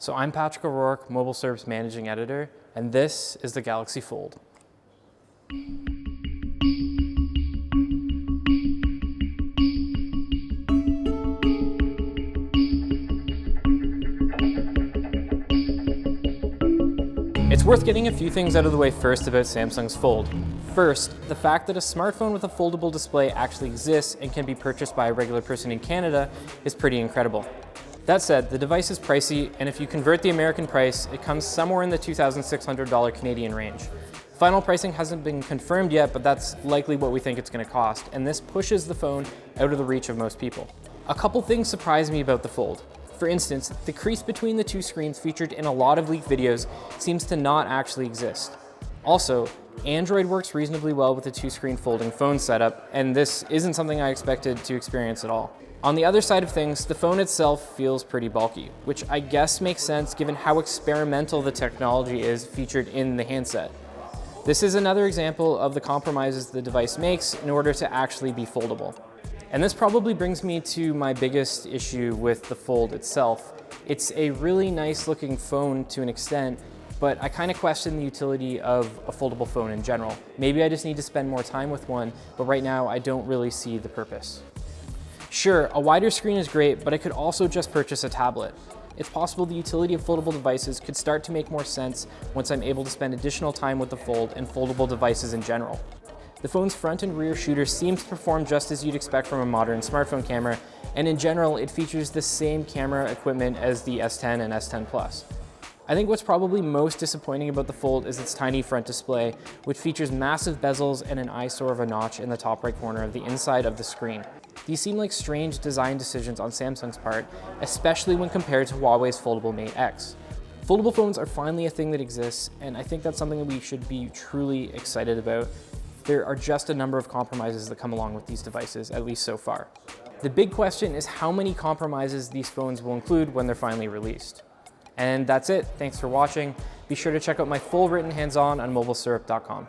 So I'm Patrick O'Rourke, MobileSyrup's managing editor, and this is the Galaxy Fold. It's worth getting a few things out of the way first about Samsung's Fold. First, the fact that a smartphone with a foldable display actually exists and can be purchased by a regular person in Canada is pretty incredible. That said, the device is pricey, and if you convert the American price, it comes somewhere in the $2,600 Canadian range. Final pricing hasn't been confirmed yet, but that's likely what we think it's going to cost, and this pushes the phone out of the reach of most people. A couple things surprise me about the Fold. For instance, the crease between the two screens featured in a lot of leaked videos seems to not actually exist. Also, Android works reasonably well with the two-screen folding phone setup, and this isn't something I expected to experience at all. On the other side of things, the phone itself feels pretty bulky, which I guess makes sense given how experimental the technology is featured in the handset. This is another example of the compromises the device makes in order to actually be foldable. And this probably brings me to my biggest issue with the Fold itself. It's a really nice looking phone to an extent, but I kind of question the utility of a foldable phone in general. Maybe I just need to spend more time with one, but right now I don't really see the purpose. Sure, a wider screen is great, but I could also just purchase a tablet. It's possible the utility of foldable devices could start to make more sense once I'm able to spend additional time with the Fold and foldable devices in general. The phone's front and rear shooter seems to perform just as you'd expect from a modern smartphone camera, and in general, it features the same camera equipment as the S10 and S10 Plus. I think what's probably most disappointing about the Fold is its tiny front display, which features massive bezels and an eyesore of a notch in the top right corner of the inside of the screen. These seem like strange design decisions on Samsung's part, especially when compared to Huawei's foldable Mate X. Foldable phones are finally a thing that exists, and I think that's something that we should be truly excited about. There are just a number of compromises that come along with these devices, at least so far. The big question is how many compromises these phones will include when they're finally released. And that's it. Thanks for watching. Be sure to check out my full written hands-on MobileSyrup.com.